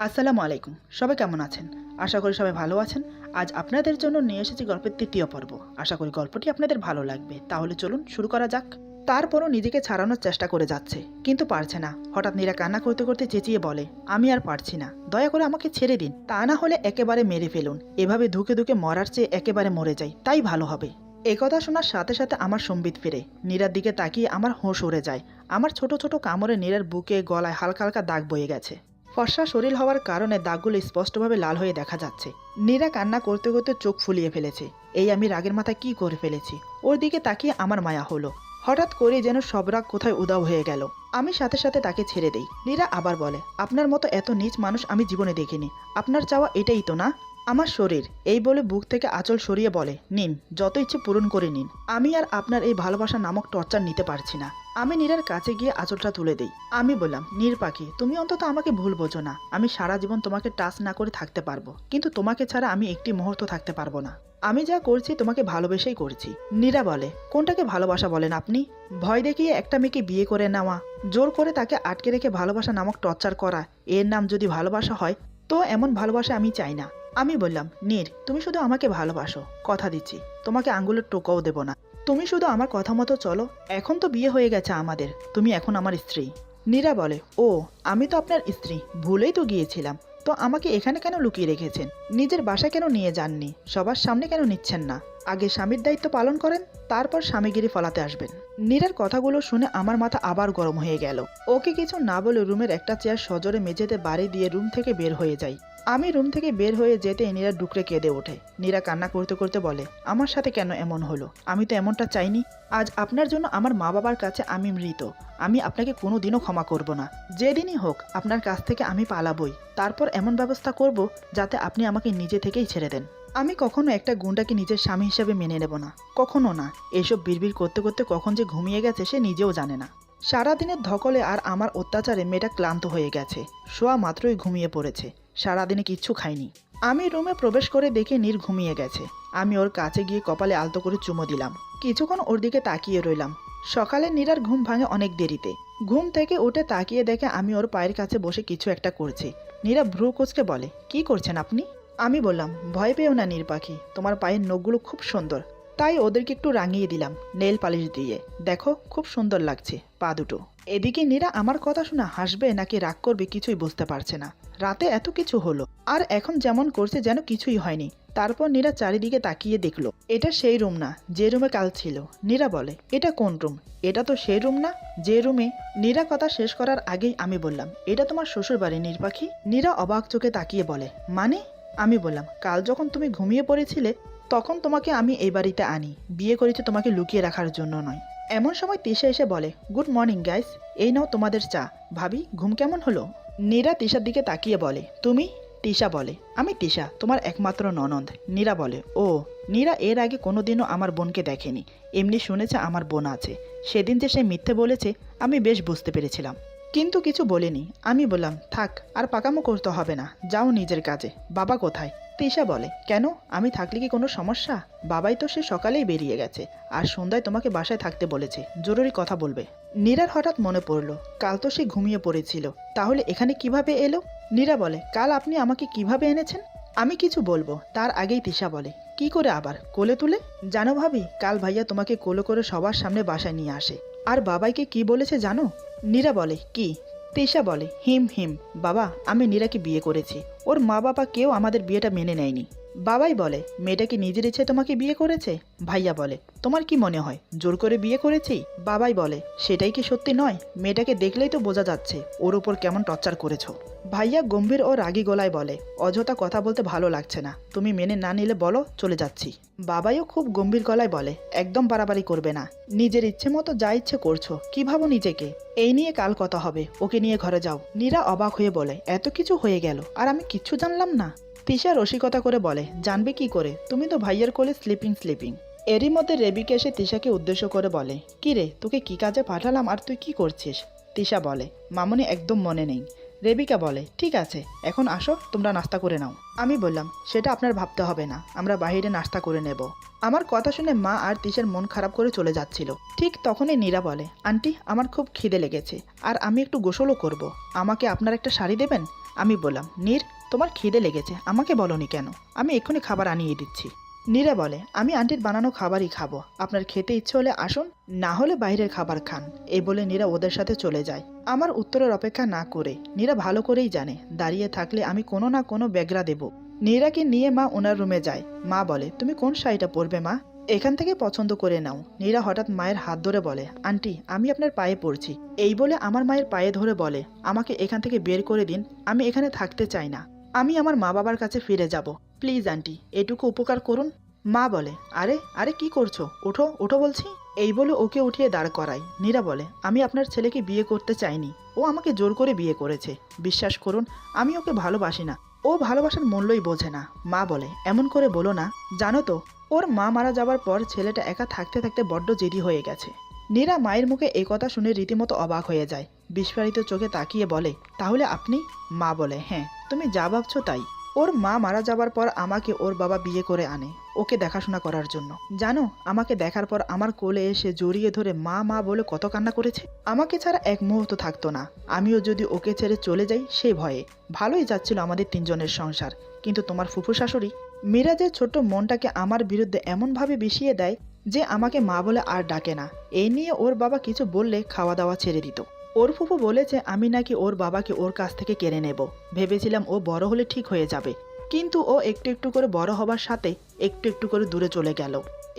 আসসালামু আলাইকুম। সবাই কেমন আছেন? আশা করি সবাই ভালো আছেন। আজ আপনাদের জন্য নিয়ে এসেছি গল্পের ৩য় পর্ব। আশা করি গল্পটি আপনাদের ভালো লাগবে। তাহলে চলুন শুরু করা যাক। তারপরও নিজেকে ছাড়ানোর চেষ্টা করে যাচ্ছে, কিন্তু পারছে না। হঠাৎ নীরা কান্না করতে করতে চেঁচিয়ে বলে, আমি আর পারছি না, দয়া করে আমাকে ছেড়ে দিন। তা না হলে একেবারে মেরে ফেলুন। এভাবে ধুকে ধুকে মরার চেয়ে একেবারে মরে যাই, তাই ভালো হবে। একথা শোনার সাথে সাথে আমার সম্বিত ফিরে। নীরার দিকে তাকিয়ে আমার হোঁশ উড়ে যায়। আমার ছোট ছোট কামড়ে নীরার বুকে গলায় হালকা হালকা দাগ বয়ে গেছে। ফর্সা শরীর হওয়ার কারণে দাগগুলো স্পষ্টভাবে লাল হয়ে দেখা যাচ্ছে। নীরা কান্না করতে করতে চোখ ফুলিয়ে ফেলেছে। এই আমি রাগের মাথায় কি করে ফেলেছি। ওর দিকে তাকিয়ে আমার মায়া হলো। হঠাৎ করে যেন সব রাগ কোথায় উধাও হয়ে গেল। আমি সাথে সাথে তাকে ছেড়ে দেই। নীরা আবার বলে, আপনার মতো এত নীচ মানুষ আমি জীবনে দেখিনি। আপনার চাওয়া এটাই তো না? আমার শরীর, এই বলে বুক থেকে আঁচল সরিয়ে বলে, নিন, যত ইচ্ছে পূরণ করে নিন। আমি আর আপনার এই ভালোবাসা নামক টর্চার নিতে পারছি না। আমি নীরার কাছে গিয়ে আঁচলটা তুলে দেই। আমি বললাম, নীর পাখি, তুমি অন্তত আমাকে ভুল বোঝো না। আমি সারা জীবন তোমাকে টাচ না করে থাকতে পারবো, কিন্তু তোমাকে ছাড়া আমি একটি মুহূর্ত থাকতে পারবো না। আমি যা করছি তোমাকে ভালোবেসেই করছি। নীরা বলে, কোনটাকে ভালোবাসা বলেন আপনি? ভয় দেখিয়ে একটা মেয়েকে বিয়ে করে নেওয়া, জোর করে তাকে আটকে রেখে ভালোবাসা নামক টর্চার করা, এর নাম যদি ভালোবাসা হয়, তো এমন ভালোবাসা আমি চাই না। আমি বললাম, নীর, তুমি শুধু আমাকে ভালোবাসো, কথা দিচ্ছি, তোমাকে আঙ্গুলের টোকাও দেব না। তুমি শুধু আমার কথা মতো চলো। এখন তো বিয়ে হয়ে গেছে আমাদের, তুমি এখন আমার স্ত্রী। নীরা বলে, ও, আমি তো আপনার স্ত্রী, ভুলেই তো গিয়েছিলাম। তো আমাকে এখানে কেন লুকিয়ে রেখেছেন? নিজের বাসায় কেন নিয়ে যাননি? সবার সামনে কেন নিচ্ছেন না? আগে স্বামীর দায়িত্ব পালন করেন, তারপর স্বামীগিরি ফলাতে আসবেন। নীরার কথাগুলো শুনে আমার মাথা আবার গরম হয়ে গেল। ওকে কিছু না বলে রুমের একটা চেয়ার সজোরে মেঝেতে বাড়ি দিয়ে রুম থেকে বের হয়ে যাই। আমি রুম থেকে বের হয়ে যেতে নীরা ডুকরে কেঁদে ওঠে। নীরা কান্না করতে করতে বলে, আমার সাথে কেন এমন হলো? আমি তো এমনটা চাইনি। আজ আপনার জন্য আমার মা বাবার কাছে আমি মৃত। আমি আপনাকে কোনোদিনও ক্ষমা করব না। যেদিনই হোক আপনার কাছ থেকে আমি পালাবই। তারপর এমন ব্যবস্থা করব যাতে আপনি আমাকে নিজে থেকেই ছেড়ে দেন। আমি কখনো একটা গুন্ডাকে নিজের স্বামী হিসেবে মেনে নেব না, কখনো না। এসব বিড়বিড় করতে করতে কখন যে ঘুমিয়ে গেছে সে নিজেও জানে না। সারাদিনের ধকলে আর আমার অত্যাচারে মেয়েটা ক্লান্ত হয়ে গেছে। শোয়া মাত্রই ঘুমিয়ে পড়েছে। সারাদিনে কিচ্ছু খাইনি। আমি রুমে প্রবেশ করে দেখে নীর ঘুমিয়ে গেছে। আমি ওর কাছে গিয়ে কপালে আলতো করে চুমো দিলাম। কিছুক্ষণ ওর দিকে তাকিয়ে রইলাম। সকালে নীরার ঘুম ভাঙে অনেক দেরিতে। ঘুম থেকে উঠে তাকিয়ে দেখে আমি ওর পায়ের কাছে বসে কিছু একটা করছি। নীরা ভ্রু কুঁচকে বলে, কি করছেন আপনি? আমি বললাম, ভয় পেও না নীর পাখি, তোমার পায়ের নখগুলো খুব সুন্দর, তাই ওদেরকে একটু রাঙিয়ে দিলাম নেল পালিশ দিয়ে। দেখো, খুব সুন্দর লাগছে পা দুটো। এদিকে নীরা আমার কথা শুনে হাসবে নাকি রাগ করবে কিছুই বুঝতে পারছে না। রাতে এত কিছু হলো, আর এখন যেমন করছে যেন কিছুই হয়নি। তারপর নীরা চারিদিকে তাকিয়ে দেখলো, এটা সেই রুম না যে রুমে কাল ছিল। নীরা বলে, এটা কোন রুম? এটা তো সেই রুম না যে রুমে। নীরা কথা শেষ করার আগেই আমি বললাম, এটা তোমার শ্বশুর বাড়ি নীর পাখি। নীরা অবাক চোখে তাকিয়ে বলে, মানে? আমি বললাম, কাল যখন তুমি ঘুমিয়ে পড়েছিলে তখন তোমাকে আমি এই বাড়িতে আনি। বিয়ে করেছি তোমাকে লুকিয়ে রাখার জন্য নয়। এমন সময় তিশা এসে বলে, গুড মর্নিং গাইস, এই নাও তোমাদের চা। ভাবি, ঘুম কেমন হলো? নীরা তিশার দিকে তাকিয়ে বলে, তুমি? তিশা বলে, আমি তিশা, তোমার একমাত্র ননদ। নীরা বলে, ও। নীরা এর আগে কোনোদিনও আমার বোনকে দেখেনি, এমনি শুনেছে আমার বোন আছে। সেদিন যে সে মিথ্যে বলেছে আমি বেশ বুঝতে পেরেছিলাম, কিন্তু কিছু বলিনি। আমি বললাম, থাক, আর পাকামো করতে হবে না, যাও নিজের কাজে। বাবা কোথায়? তিশা বলে, কেন, আমি থাকলে কি কোনো সমস্যা? বাবাই তো সে সকালেই বেরিয়ে গেছে, আর সন্ধ্যায় তোমাকে বাসায় থাকতে বলেছে, জরুরি কথা বলবে। নীরার হঠাৎ মনে পড়লো, কাল তো সে ঘুমিয়ে পড়েছিল, তাহলে এখানে কিভাবে এলো? নীরা বলে, কাল আপনি আমাকে কিভাবে এনেছেন? আমি কিছু বলবো তার আগেই তিশা বলে, কি করে আবার, কোলে তুলে? জানো ভাবি, কাল ভাইয়া তোমাকে কোলে করে সবার সামনে বাসায় নিয়ে আসে। আর বাবাইকে কি বলেছে জানো? নীরা বলে, কি? তিশা বলে, হিম হিম, বাবা, আমি নীরাকে বিয়ে করেছি। ওর মা বাবা কেউ আমাদের বিয়েটা মেনে নেয়নি। বাবাই বলে, মেয়েটা কি নিজের ইচ্ছে তোমাকে বিয়ে করেছে? ভাইয়া বলে, তোমার কি মনে হয় জোর করে বিয়ে করেছি? বাবাই বলে, সেটাই কি সত্যি নয়? মেয়েটাকে দেখলেই তো বোঝা যাচ্ছে ওর উপর কেমন টর্চার করেছো। ভাইয়া গম্ভীর ও রাগী গলায় বলে, অযথা কথা বলতে ভালো লাগছে না, তুমি মেনে না নিলে বলো, চলে যাচ্ছি। বাবাইও খুব গম্ভীর গলায় বলে, একদম বাড়াবাড়ি করবে না, নিজের ইচ্ছে মতো যা ইচ্ছে করছো, কি ভাবো নিজেকে? এই নিয়ে কাল কথা হবে, ওকে নিয়ে ঘরে যাও। নীরা অবাক হয়ে বলে, এত কিছু হয়ে গেল আর আমি কিচ্ছু জানলাম না? তিশা রসিকতা করে বলে, জানবে কি করে, তুমি তো ভাইয়ের কোলে স্লিপিং। এরই মধ্যে রেবিকা এসে তিশাকে উদ্দেশ্য করে বলে, কি রে, তোকে কি কাজে পাঠালাম আর তুই কি করছিস? তিশা বলে, মামনি একদম মনে নেই। রেবিকা বলে, ঠিক আছে, এখন আসো, তোমরা নাস্তা করে নাও। আমি বললাম, সেটা আপনার ভাবতে হবে না, আমরা বাইরে নাস্তা করে নেব। আমার কথা শুনে মা আর তিশার মন খারাপ করে চলে যাচ্ছিল। ঠিক তখনই নীরা বলে, আন্টি, আমার খুব খিদে লেগেছে, আর আমি একটু গোসলও করব। আমাকে আপনার একটা শাড়ি দেবেন? আমি বললাম, নীর, তোমার খিদে লেগেছে, আমাকে বলনি কেন? আমি এক্ষুনি খাবার আনিয়ে দিচ্ছি। নীরা বলে, আমি আন্টির বানানো খাবারই খাবো, আপনার খেতে ইচ্ছে হলে আসুন, না হলে বাইরের খাবার খান। এই বলে নীরা ওদের সাথে চলে যায়। আমার উত্তরের অপেক্ষা না করে নীরা ভালো করেই জানে দাঁড়িয়ে থাকলে আমি কোনো না কোনো ব্যাগরা দেব। নীরাকে নিয়ে মা ওনার রুমে যায়। মা বলে, তুমি কোন শাড়িটা পরবে মা? এখান থেকে পছন্দ করে নাও। নীরা হঠাৎ মায়ের হাত ধরে বলে, আন্টি, আমি আপনার পায়ে পড়ছি। এই বলে আমার মায়ের পায়ে ধরে বলে, আমাকে এখান থেকে বের করে দিন, আমি এখানে থাকতে চাই না, আমি আমার মা বাবার কাছে ফিরে যাব। প্লিজ আন্টি, এটুকু উপকার করুন। মা বলে, আরে আরে কি করছো, ওঠো ওঠো বলছি। এই বলে ওকে উঠিয়ে দাঁড় করায়। নীরা বলে, আমি আপনার ছেলেকে বিয়ে করতে চাইনি, ও আমাকে জোর করে বিয়ে করেছে। বিশ্বাস করুন, আমি ওকে ভালোবাসি না, ও ভালোবাসার মূল্যই বোঝে না। মা বলে, এমন করে বলো না, জানো তো ওর মা মারা যাবার পর ছেলেটা একা থাকতে থাকতে বড্ড জেদি হয়ে গেছে। নীরা মায়ের মুখে এই কথা শুনে রীতিমতো অবাক হয়ে যায়। বিস্ফারিত চোখে তাকিয়ে বলে, তাহলে আপনি? মা বলে, হ্যাঁ, তুমি যা ভাবছো তাই। ওর মা মারা যাবার পর আমাকে ওর বাবা বিয়ে করে আনে ওকে দেখাশোনা করার জন্য। জানো, আমাকে দেখার পর আমার কোলে এসে জড়িয়ে ধরে মা মা বলে কত কান্না করেছে। আমাকে ছাড়া এক মুহূর্ত থাকতো না। আমিও যদি ওকে ছেড়ে চলে যাই সেই ভয়ে। ভালোই যাচ্ছিল আমাদের তিনজনের সংসার, কিন্তু তোমার ফুফু শাশুড়ি মিরাজের ছোট্ট মনটাকে আমার বিরুদ্ধে এমনভাবে বিষিয়ে দেয় যে আমাকে মা বলে আর ডাকে না। এই নিয়ে ওর বাবা কিছু বললে খাওয়া দাওয়া ছেড়ে দিত। ওর ফুফু বলেছে আমি নাকি ওর বাবাকে ওর কাছ থেকে কেড়ে নেব। ভেবেছিলাম ও বড় হলে ঠিক হয়ে যাবে, কিন্তু ও একটু একটু করে বড় হবার সাথে একটু একটু করে দূরে চলে গেল।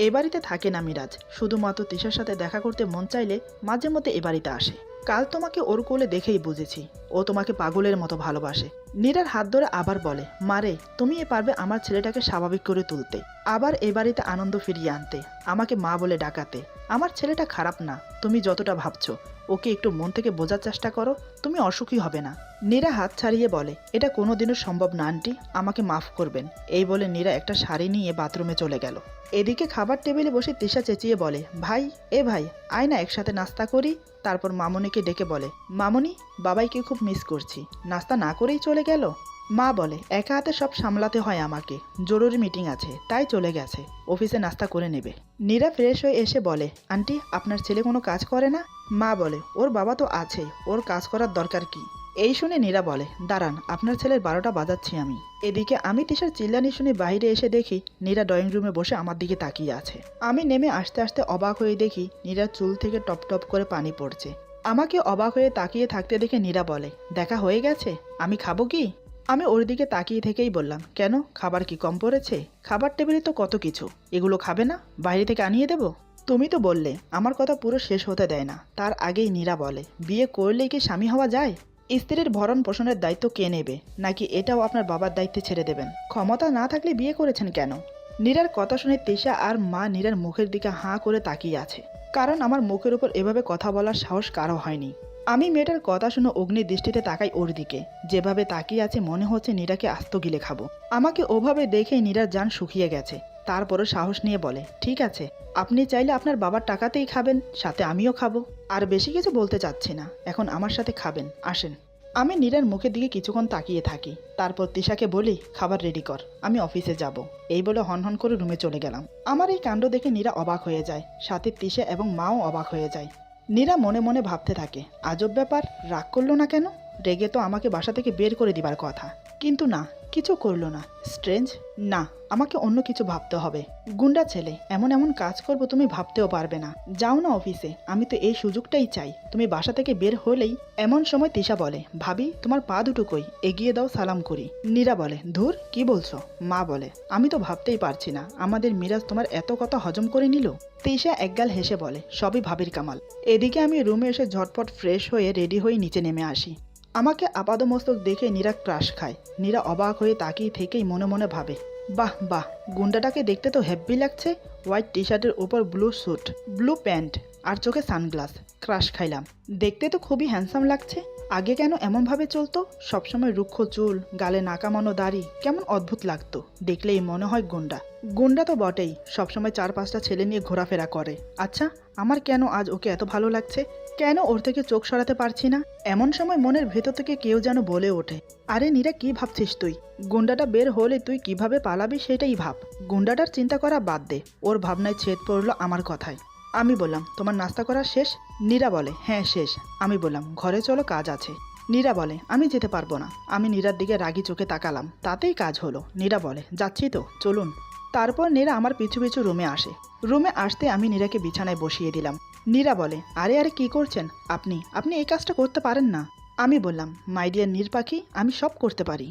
এ বাড়িতে থাকে না মিরাজ, শুধুমাত্র তিশার সাথে দেখা করতে মন চাইলে মাঝে মধ্যে এ বাড়িতে আসে। কাল তোমাকে ওর কোলে দেখেই বুঝেছি ও তোমাকে পাগলের মতো ভালোবাসে। নীরার হাত ধরে আবার বলে, মারে, তুমি পারবে আমার ছেলেটাকে স্বাভাবিক করে তুলতে, আবার এ বাড়িতে আনন্দ ফিরিয়ে আনতে, আমাকে মা বলে ডাকাতে। আমার ছেলেটা খারাপ না, তুমি যতটা ভাবছো। ওকে একটু মন থেকে বোঝার চেষ্টা করো, তুমি অসুখী হবে না। নীরা হাত ছাড়িয়ে বলে, এটা কোনোদিনও সম্ভব না আন্টি, আমাকে মাফ করবেন। এই বলে নীরা একটা শাড়ি নিয়ে বাথরুমে চলে গেল। এদিকে খাবার টেবিলে বসে তিশা চেঁচিয়ে বলে, ভাই, এ ভাই, আয় না একসাথে নাস্তা করি। তারপর মামনিকে ডেকে বলে, মামনি, বাবাইকে খুব মিস করছি, নাস্তা না করেই চলে গেল। মা বলে, একা হাতে সব সামলাতে হয় আমাকে, জরুরি মিটিং আছে তাই চলে গেছে, অফিসে নাস্তা করে নেবে। নীরা ফ্রেশ হয়ে এসে বলে, আন্টি, আপনার ছেলে কোনো কাজ করে না? মা বলে, ওর বাবা তো আছেই, ওর কাজ করার দরকার কি? এই শুনে নীরা বলে, দাঁড়ান, আপনার ছেলের 12টা বাজাচ্ছি আমি। এদিকে আমি তিশার চিল্লানি শুনে বাইরে এসে দেখি নীরা ড্রয়িং রুমে বসে আমার দিকে তাকিয়ে আছে। আমি নেমে আসতে আসতে অবাক হয়ে দেখি নীরার চুল থেকে টপ টপ করে পানি পড়ছে। আমাকে অবাক হয়ে তাকিয়ে থাকতে দেখে নীরা বলে, দেখা হয়ে গেছে, আমি খাবো কি? আমি ওর দিকে তাকিয়ে থেকেই বললাম, কেন, খাবার কি কম পড়েছে? খাবার টেবিলে তো কত কিছু, এগুলো খাবে না? বাইরে থেকে আনিয়ে দেবো? তুমি তো বললে। আমার কথা পুরো শেষ হতে দেয় না, তার আগেই নীরা বলে, বিয়ে করলেই কি স্বামী হওয়া যায়? স্ত্রীর ভরণ পোষণের দায়িত্ব কে নেবে, নাকি এটাও আপনার বাবার দায়িত্বে ছেড়ে দেবেন? ক্ষমতা না থাকলে বিয়ে করেছেন কেন? নীরার কথা শুনে তিশা আর মা নীরার মুখের দিকে হাঁ করে তাকিয়ে আছে, কারণ আমার মুখের উপর এভাবে কথা বলার সাহস কারো হয়নি। আমি মেয়েটার কথা শুনে অগ্নি দৃষ্টিতে তাকাই ওর দিকে, যেভাবে তাকিয়ে আছে মনে হচ্ছে নীরাকে আস্ত গিলে খাবো। আমাকে ওভাবে দেখেই নীরার জান শুকিয়ে গেছে। তারপরে সাহস নিয়ে বলে, ঠিক আছে, আপনি চাইলে আপনার বাবার টাকাতেই খাবেন, সাথে আমিও খাবো। আর বেশি কিছু বলতে চাচ্ছি না, এখন আমার সাথে খাবেন, আসেন। আমি নীরার মুখের দিকে কিছুক্ষণ তাকিয়ে থাকি, তারপর তিশাকে বলি, খাবার রেডি কর, আমি অফিসে যাব। এই বলে হনহন করে রুমে চলে গেলাম। আমার এই কাণ্ড দেখে নীরা অবাক হয়ে যায়, সাথে তিশা এবং মাও অবাক হয়ে যায়। নীরা মনে মনে ভাবতে থাকে, আজব ব্যাপার, রাগ করলো না কেন? রেগে তো আমাকে বাসা থেকে বের করে দিবার কথা, কিন্তু না, কিছু করলো না। স্ট্রেঞ্জ। না, আমাকে অন্য কিছু ভাবতে হবে। গুন্ডা ছেলে, এমন এমন কাজ করবো তুমি ভাবতেও পারবে না। যাও না অফিসে, আমি তো এই সুযোগটাই চাই। তুমি বাসা থেকে বের হলেই এমন সময় তিশা বলে, ভাবি, তোমার পা দুটো কই, এগিয়ে দাও, সালাম করি। নীরা বলে, ধুর, কি বলছো? মা বলে, আমি তো ভাবতেই পারছি না আমাদের মিরাজ তোমার এত কথা হজম করে নিল। তিশা একগাল হেসে বলে, সবই ভাবির কামাল। এদিকে আমি রুমে এসে ঝটপট ফ্রেশ হয়ে রেডি হয়ে নিচে নেমে আসি। আমাকে আপাদমস্তক দেখে নীরা ক্রাশ খায়। নীরা অবাক হয়ে তাকিয়ে থেকেই মনে মনে ভাবে, বাহ বাহ, গুন্ডাটাকে দেখতে তো হেব্বি লাগছে। হোয়াইট টি শার্টের উপর ব্লু স্যুট, ব্লু প্যান্ট আর চোখে সানগ্লাস। ক্রাশ খাইলাম, দেখতে তো খুবই হ্যান্ডসাম লাগছে। আগে কেন এমনভাবে চলতো? সবসময় রুক্ষ চুল, গালে নাকামানো দাড়ি, কেমন অদ্ভুত লাগতো। দেখলেই মনে হয় গুন্ডা। গুন্ডা তো বটেই, সবসময় 4-5টা ছেলে নিয়ে ঘোরাফেরা করে। আচ্ছা, আমার কেন আজ ওকে এত ভালো লাগছে? কেন ওর থেকে চোখ সরাতে পারছি না? এমন সময় মনের ভেতর থেকে কেউ যেন বলে ওঠে, আরে নীরা, কি ভাবছিস তুই? গুন্ডাটা বের হলে তুই কিভাবে পালাবি সেটাই ভাব। গুন্ডাটার চিন্তা করা বাদ দে। ওর ভাবনায় ছেদ পড়লো আমার কথায়। আমি বললাম, তোমার নাস্তা করা শেষ? নীরা বলে, হ্যাঁ শেষ। আমি বললাম, ঘরে চলো, কাজ আছে। নীরা বলে, আমি যেতে পারবো না। আমি নীরার দিকে রাগি চোখে তাকালাম, তাতেই কাজ হলো। নীরা বলে, যাচ্ছি তো, চলুন। তারপর নীরা আমার পিছু পিছু রুমে আসে। রুমে আসতে আমি নীরাকে বিছানায় বসিয়ে দিলাম। নীরা বলে, আরে আরে কি করছেন আপনি? আপনি এই কাজটা করতে পারেন না। আমি বললাম, মাই ডিয়ার নীর পাখি, আমি সব করতে পারি।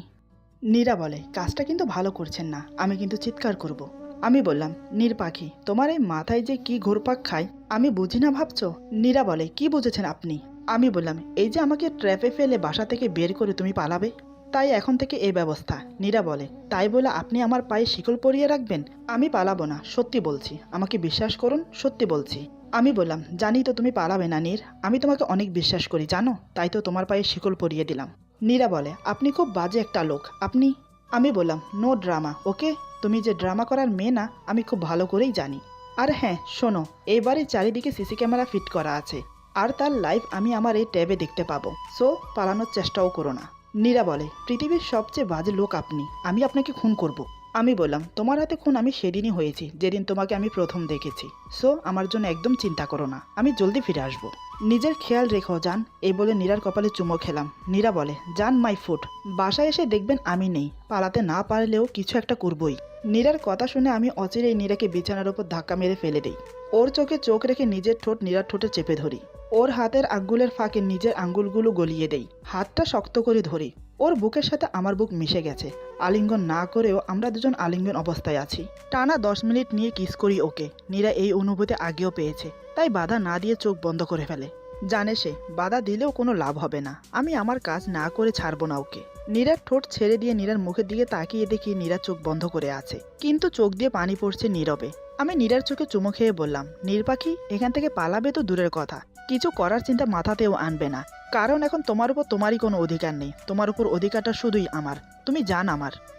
নীরা বলে, কাজটা কিন্তু ভালো করছেন না, আমি কিন্তু চিৎকার করব। আমি বললাম, নীর পাখি, তোমার এই মাথায় যে কি ঘুরপাক খায় আমি বুঝি না ভাবছো? নীরা বলে, কি বুঝেছেন আপনি? আমি বললাম, এই যে আমাকে ট্র্যাপে ফেলে বাসা থেকে বের করে তুমি পালাবে, তাই এখন থেকে এই ব্যবস্থা। নীরা বলে, তাই বলে আপনি আমার পায়ে শিকল পরিয়ে রাখবেন? আমি পালাবো না, সত্যি বলছি, আমাকে বিশ্বাস করুন, সত্যি বলছি। আমি বললাম, জানি তো তুমি পালাবে না নীর, আমি তোমাকে অনেক বিশ্বাস করি জানো, তাই তো তোমার পায়ে শিকল পরিয়ে দিলাম। নীরা বলে, আপনি খুব বাজে একটা লোক আপনি। আমি বললাম, নো ড্রামা, ওকে? তুমি যে ড্রামা করার মেয়ে না, আমি খুব ভালো করেই জানি। আর হ্যাঁ শোনো, এইবারে চারিদিকে সিসি ক্যামেরা ফিট করা আছে, আর তার লাইভ আমি আমার এই ট্যাবে দেখতে পাবো, সো পালানোর চেষ্টাও করো না। নীরা বলে, পৃথিবীর সবচেয়ে বাজে লোক আপনি, আমি আপনাকে খুন করব। আমি বললাম, তোমার হাতে খুন আমি সেদিনই হয়েছি যেদিন তোমাকে আমি প্রথম দেখেছি, সো আমার জন্য একদম চিন্তা করো না, আমি জলদি ফিরে আসবো। নিজের খেয়াল রেখো জান, এই বলে নীরার কপালে চুমো খেলাম। নীরা বলে, জান মাই ফুট, বাসায় এসে দেখবেন আমি নেই, পালাতে না পারলেও কিছু একটা করবই। নীরার কথা শুনে আমি অচিরেই নীরাকে বিছানার ওপর ধাক্কা মেরে ফেলে দিই। ওর চোখে চোখ রেখে নিজের ঠোঁট নীরার ঠোঁটে চেপে ধরি। ওর হাতের আঙ্গুলের ফাঁকে নিজের আঙ্গুলগুলো গলিয়ে দেই, হাতটা শক্ত করে ধরি। ওর বুকের সাথে আমার বুক মিশে গেছে, আলিঙ্গন না করেও আমরা দুজন আলিঙ্গন অবস্থায় আছি। টানা 10 মিনিট নিয়ে কিস করি ওকে। নীরা এই অনুভূতি আগেও পেয়েছে, তাই বাধা না দিয়ে চোখ বন্ধ করে ফেলে। জানে সে বাধা দিলেও কোনো লাভ হবে না, আমি আমার কাজ না করে ছাড়বো না ওকে। নীরার ঠোঁট ছেড়ে দিয়ে নীরার মুখের দিকে তাকিয়ে দেখি নীরা চোখ বন্ধ করে আছে, কিন্তু চোখ দিয়ে পানি পড়ছে নীরবে। আমি নীরার চোখে চুমো খেয়ে বললাম, নীর পাখি, এখান থেকে পালাবে তো দূরের কথা, কিছু করার চিন্তা মাথাতেও আনবে না, কারণ এখন তোমার উপর তোমারই কোনো অধিকার নেই, তোমার উপর অধিকারটা শুধুই আমার। তুমি জান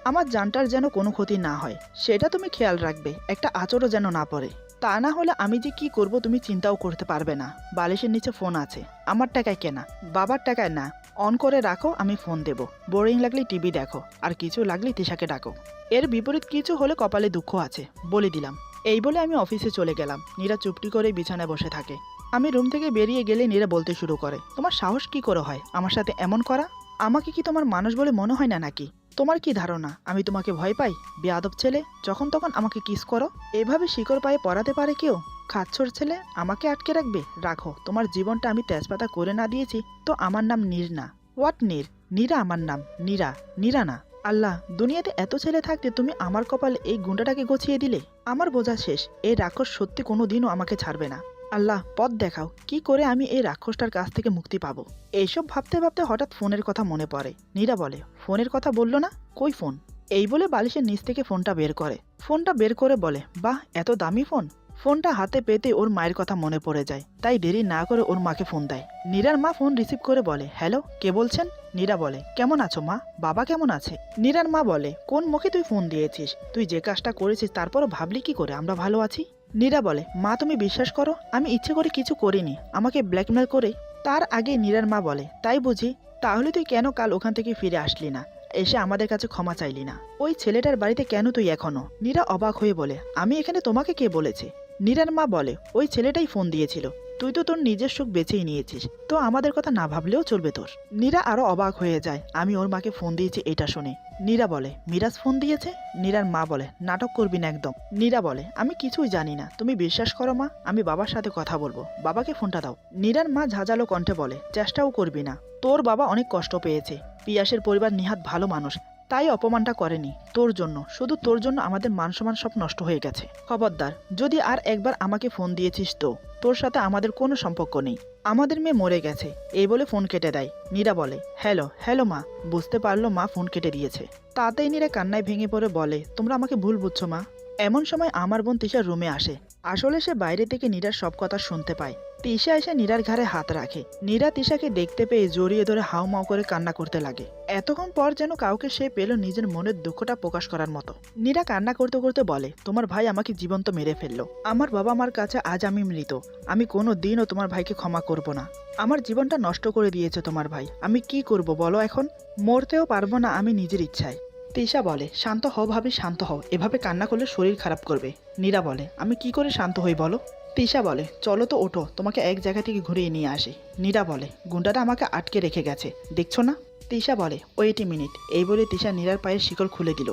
আমার জানটার যেন কোনো ক্ষতি না হয়, সেটা তুমি খেয়াল রাখবে, একটা আঁচড়ও যেন না পড়ে। তা না হলে আমি যে কি করব তুমি চিন্তাও করতে পারবে না। বালিশের নিচে ফোন আছে, আমার টাকায় কেনা, বাবার টাকায় না। অন করে রাখো, আমি ফোন দেব। বোরিং লাগলে টিভি দেখো, আর কিছু লাগলে তিশাকে ডাকো। এর বিপরীত কিছু হলে কপালে দুঃখ আছে, বলে দিলাম। এই বলে আমি অফিসে চলে গেলাম। নীরা চুপটি করে বিছানায় বসে থাকে। আমি রুম থেকে বেরিয়ে গেলে নীরা বলতে শুরু করে, তোমার সাহস কি করে হয় আমার সাথে এমন করা? আমাকে কি তোমার মানুষ বলে মনে হয় না নাকি? তোমার কি ধারণা আমি তোমাকে ভয় পাই? বেয়াদব ছেলে, যখন তখন আমাকে কিস করো। এভাবে শিকড় পায়ে পরাতে পারে কেউ? খাচ্ছর ছেলে, আমাকে আটকে রাখবে? রাখো, তোমার জীবনটা আমি তেজপাতা করে না দিয়েছি তো আমার নাম নীর না। হোয়াট নীর? নীরা আমার নাম, নীরা, নীরা না। আল্লাহ, দুনিয়াতে এত ছেলে থাকতে তুমি আমার কপালে এই গুন্ডাটাকে গছিয়ে দিলে। আমার বোঝা শেষ, এই রাক্ষস সত্যি কোনো দিনও আমাকে ছাড়বে না। আল্লাহ, পথ দেখাও, কি করে আমি এই রাক্ষসটার কাছ থেকে মুক্তি পাবো। এইসব ভাবতে ভাবতে হঠাৎ ফোনের কথা মনে পড়ে। নীরা বলে, ফোনের কথা বললো না, কই ফোন? এই বলে বালিশের নিচ থেকে ফোনটা বের করে। ফোনটা বের করে বলে, বাহ, এত দামি ফোন। ফোনটা হাতে পেতে ওর মায়ের কথা মনে পড়ে যায়, তাই দেরি না করে ওর মাকে ফোন দেয়। নীরার মা ফোন রিসিভ করে বলে, হ্যালো, কে বলছেন? নীরা বলে, কেমন আছো মা? বাবা কেমন আছে? নীরার মা বলে, কোন মুখে তুই ফোন দিয়েছিস? তুই যে কাজটা করেছিস তারপরও ভাবলি কি করে আমরা ভালো আছি? নীরা বলে, মা তুমি বিশ্বাস করো, আমি ইচ্ছে করে কিছু করিনি, আমাকে ব্ল্যাকমেল করে। তার আগে নীরার মা বলে, তাই বুঝি? তাহলে তুই কেন কাল ওখান থেকে ফিরে আসলি না, এসে আমাদের কাছে ক্ষমা চাইলি না? ওই ছেলেটার বাড়িতে কেন তুই এখনো? নীরা অবাক হয়ে বলে, আমি এখানে তোমাকে কে বলেছে? নীরার মা বলে, ওই ছেলেটাই ফোন দিয়েছিল, তুই তো তোর নিজের সুখ বেছেই নিয়েছিস, তো আমাদের কথা না ভাবলেও চলবে তোর। নীরা আরো অবাক হয়ে যায় আমি ওর মাকে ফোন দিয়েছি এটা শুনে। নীরা বলে, মিরাজ ফোন দিয়েছে? নীরার মা বলে, নাটক করবি না একদম। নীরা বলে, আমি কিছুই জানি না, তুমি বিশ্বাস করো মা, আমি বাবার সাথে কথা বলবো, বাবাকে ফোনটা দাও। নীরার মা ঝাঁঝালো কণ্ঠে বলে, চেষ্টাও করবি না, তোর বাবা অনেক কষ্ট পেয়েছে, পিয়াসের পরিবার নিহাত ভালো মানুষ, তাই অপমানটা করেনি তোর জন্য, শুধু তোর জন্য আমাদের মান সম্মান সব নষ্ট হয়ে গেছে। খবরদার, যদি আর একবার আমাকে ফোন দিয়েছিস তো তোর সাথে আমাদের কোনো সম্পর্ক নেই, আমাদের মেয়ে মরে গেছে। এই বলে ফোন কেটে দেয়। নীরা বলে, হ্যালো হ্যালো মা। বুঝতে পারলো মা ফোন কেটে দিয়েছে। তাতেই নীরা কান্নায় ভেঙে পড়ে বলে, তোমরা আমাকে ভুল বুঝছো মা। এমন সময় আমার বোন তিশা রুমে আসে। আসলে সে বাইরে থেকে নীরার সব কথা শুনতে পায়। তিশা এসে নীরার ঘাড়ে হাত রাখে। নীরা তিশাকে দেখতে পেয়ে জড়িয়ে ধরে হাউমাউ করে কান্না করতে লাগে। এতক্ষণ পর যেন কাউকে সে পেল নিজের মনের দুঃখটা প্রকাশ করার মতো। নীরা কান্না করতে করতে বলে, তোমার ভাই আমাকে জীবন্ত মেরে ফেললো, আমার বাবা মার কাছে আজ আমি মৃত, আমি কোনো দিনও তোমার ভাইকে ক্ষমা করব না। আমার জীবনটা নষ্ট করে দিয়েছে তোমার ভাই, আমি কি করব বলো এখন? মরতেও পারবো না আমি নিজের ইচ্ছায়। তিশা বলে, শান্ত হও ভাবি, শান্ত হও, এভাবে কান্না করলে শরীর খারাপ করবে। নীরা বলে, আমি কি করে শান্ত হই বলো? তিশা বলে চলো তো ওঠো, তোমাকে এক জায়গা থেকে ঘুরিয়ে নিয়ে আসি। নীরা বলে গুন্ডাটা আমাকে আটকে রেখে গেছে, দেখছো না? তিশা বলে ওয়েট এ মিনিট। এই বলে তিশা নীরার পায়ের শিকল খুলে দিল।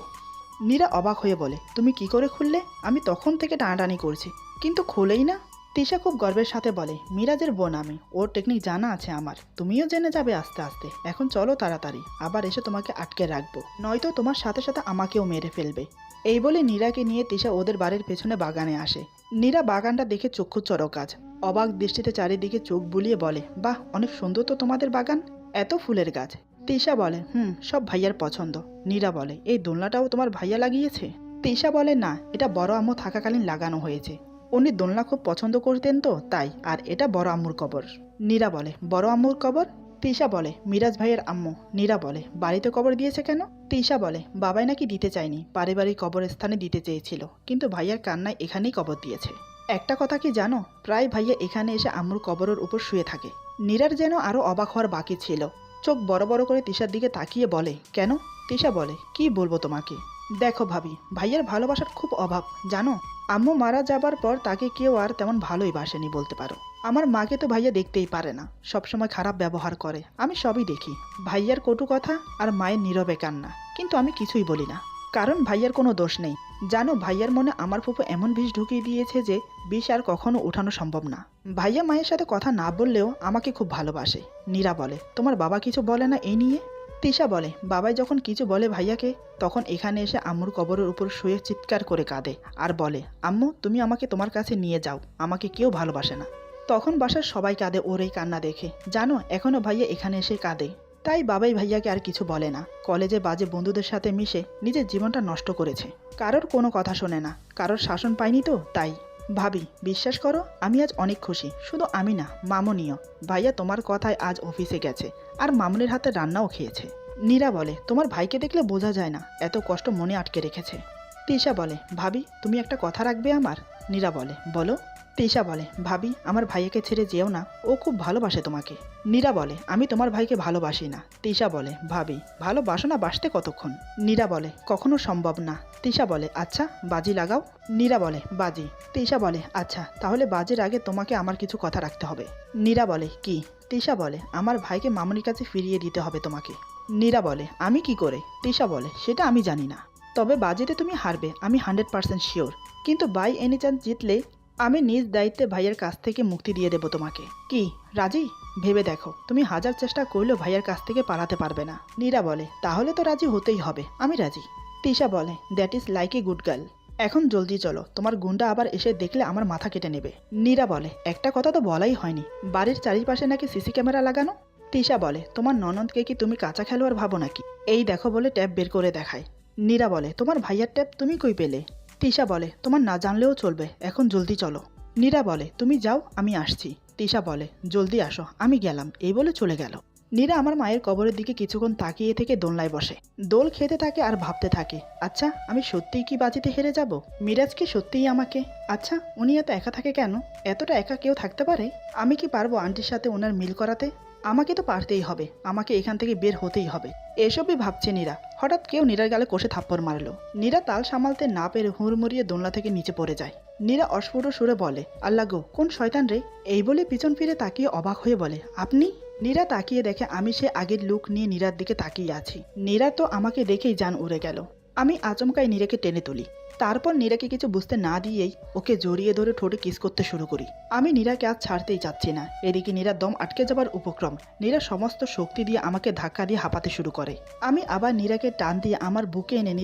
নীরা অবাক হয়ে বলে তুমি কি করে খুললে? আমি তখন থেকে টানাটানি করছি কিন্তু খোলেই না। তিশা খুব গর্বের সাথে বলে মিরাজের বোন আমি, ওর টেকনিক জানা আছে আমার, তুমিও জেনে যাবে আস্তে আস্তে। এখন চলো তাড়াতাড়ি, আবার এসে তোমাকে আটকে রাখবো, নয়তো তোমার সাথে সাথে আমাকেও মেরে ফেলবে। এই বলে নীরাকে নিয়ে তিশা ওদের বাড়ির পেছনে বাগানে আসে। নীরা বাগানটা দেখে চক্ষু চড়কাজ, অবাক দৃষ্টিতে চারিদিকে চোখ বুলিয়ে বলে বাহ, অনেক সুন্দর তো তোমাদের বাগান, এত ফুলের গাছ। তিশা বলে সব ভাইয়ার পছন্দ। নীরা বলে এই দোলনাটাও তোমার ভাইয়া লাগিয়েছে? তিশা বলে না, এটা বড় আম্মু থাকাকালীন লাগানো হয়েছে, উনি দোলনা খুব পছন্দ করতেন তো তাই, আর এটা বড় আম্মুর কবর। নীরা বলে বড় আম্মুর কবর? তিশা বলে মিরাজ ভাইয়ের আম্মু। নীরা বলে বাড়িতে কবর দিয়েছে কেন? তিশা বলে বাবাই নাকি দিতে চায়নি, পারিবারিক কবরস্থানে দিতে চেয়েছিল, কিন্তু ভাইয়ার কান্নায় এখানেই কবর দিয়েছে। একটা কথা কি জানো, প্রায় ভাইয়া এখানে এসে আম্মুর কবরের উপর শুয়ে থাকে। নীরার যেন আরো অবাক হওয়ার বাকি ছিল, চোখ বড় বড় করে তিশার দিকে তাকিয়ে বলে কেন? তিশা বলে কি বলবো তোমাকে, দেখো ভাবি, ভাইয়ার ভালোবাসার খুব অভাব জানো। আম্মু মারা যাবার পর তাকে কেউ আর তেমন ভালোই বাসেনি বলতে পারো। আমার মাকে তো ভাইয়া দেখতেই পারে না, সবসময় খারাপ ব্যবহার করে, আমি সবই দেখি। ভাইয়ার কটু কথা আর মায়ের নীরবে কান্না, কিন্তু আমি কিছুই বলি না, কারণ ভাইয়ার কোনো দোষ নেই। জানো ভাইয়ার মনে আমার ফুফু এমন বিষ ঢুকিয়ে দিয়েছে যে বিষ আর কখনো ওঠানো সম্ভব না। ভাইয়া মায়ের সাথে কথা না বললেও আমাকে খুব ভালোবাসে। নীরা বলে তোমার বাবা কিছু বলে না এই নিয়ে? তিশা বলে বাবাই যখন কিছু বলে ভাইয়াকে, তখন এখানে এসে আম্মুর কবরের উপর শুয়ে চিৎকার করে কাঁদে আর বলে আম্মু তুমি আমাকে তোমার কাছে নিয়ে যাও, আমাকে কেউ ভালোবাসে না। তখন বাসার সবাই কাঁদে ওর এই কান্না দেখে। জানো এখনো ভাইয়া এখানে এসে কাঁদে, তাই বাবাই ভাইয়াকে আর কিছু বলে না। কলেজে বাজে বন্ধুদের সাথে মিশে নিজের জীবনটা নষ্ট করেছে, কারোর কোনো কথা শোনে না, কারোর শাসন পায়নি তো তাই। ভাবি বিশ্বাস করো আমি আজ অনেক খুশি, শুধু আমি না মামুনিও। ভাইয়া তোমার কথায় আজ অফিসে গেছে আর মামুনির হাতে রান্নাও খেয়েছে। নীরা বলে তোমার ভাইকে দেখলে বোঝা যায় না এত কষ্ট মনে আটকে রেখেছে। তিশা বলে ভাবি তুমি একটা কথা রাখবে আমার? নীরা বলে বলো। তিশা বলে ভাবি আমার ভাইয়াকে ছেড়ে যেও না, ও খুব ভালোবাসে তোমাকে। নীরা বলে আমি তোমার ভাইকে ভালোবাসি না। তিশা বলে ভাবি ভালোবাসো না, বাসতে কতক্ষণ? নীরা বলে কখনো সম্ভব না। তিশা বলে আচ্ছা বাজি লাগাও। নীরা বলে বাজি। তিশা বলে আচ্ছা তাহলে বাজির আগে তোমাকে আমার কিছু কথা রাখতে হবে। নীরা বলে কি? তিশা বলে আমার ভাইকে মামুনির কাছে ফিরিয়ে দিতে হবে তোমাকে। নীরা বলে আমি কি করে? তিশা বলে সেটা আমি জানি না, তবে বাজিতে তুমি হারবে আমি 100% শিওর, কিন্তু বাই এনি চান্স জিতলে আমি নিজ দায়িত্বে ভাইয়ের কাছ থেকে মুক্তি দিয়ে দেব তোমাকে। কি রাজি? ভেবে দেখো, তুমি হাজার চেষ্টা করলেও ভাইয়ের কাছ থেকে পালাতে পারবে না। নীরা বলে তাহলে তো রাজি হতেই হবে, আমি রাজি। তিশা বলে that is like a good girl. এখন জলদি চলো, তোমার গুন্ডা আবার এসে দেখলে আমার মাথা কেটে নেবে। নীরা বলে একটা কথা তো বলাই হয়নি, বাড়ির চারিপাশে নাকি সিসি ক্যামেরা লাগানো। তিশা বলে তোমার ননদকে কি তুমি কাঁচা খেলোয়াড় ভাবো নাকি? এই দেখো বলে ট্যাব বের করে দেখায়। নীরা বলে তোমার ভাইয়ার ট্যাব তুমি কই পেলে? তিশা বলে তোমার না জানলেও চলবে, এখন জলদি চলো। নীরা বলে তুমি যাও আমি আসছি। তিশা বলে জলদি আসো, আমি গেলাম, এই বলে চলে গেল। নীরা আমার মায়ের কবরের দিকে কিছুক্ষণ তাকিয়ে থেকে দোলনায় বসে, দোল খেতে থাকে আর ভাবতে থাকে আচ্ছা আমি সত্যিই কি বাজিতে হেরে যাব? মিরাজ কি সত্যিই আমাকে? আচ্ছা উনি এত একা থাকে কেন? এতটা একা কেউ থাকতে পারে? আমি কি পারবো আন্টির সাথে ওনার মিল করাতে? আমাকে তো পারতেই হবে, আমাকে এখান থেকে বের হতেই হবে। এসবই ভাবছে নীরা, হঠাৎ কেউ নীরার গালে কষে থাপ্পড় মারলো। নীরা তাল সামালতে না পেরে হুড়মুড়িয়ে দোলনা থেকে নিচে পড়ে যায়। নীরা অস্ফুট সুরে বলে আল্লাহ গো কোন শয়তান রে? এই বলে পিছন ফিরে তাকিয়ে অবাক হয়ে বলে আপনি? নীরা তাকিয়ে দেখে আমি সে আগের লুক নিয়ে নীরার দিকে তাকিয়ে আছি। নীরা তো আমাকে দেখেই জান উড়ে গেল। আমি আচমকাই নীরাকে টেনে তুলি, তারপর নীরাকে কিছু বুঝতে না দিয়েই ওকে জড়িয়ে ধরে ঠোঁটে কিস করতে শুরু করি। আমি নীরাকে আজ ছাড়তেই চাচ্ছি না। এদিকে নীরার দম আটকে যাবার উপক্রম। নীরা সমস্ত শক্তি দিয়ে আমাকে ধাক্কা দিয়ে হাঁপাতে শুরু করে। আমি আবার নীরাকে টান দিয়ে আমার বুকে এনে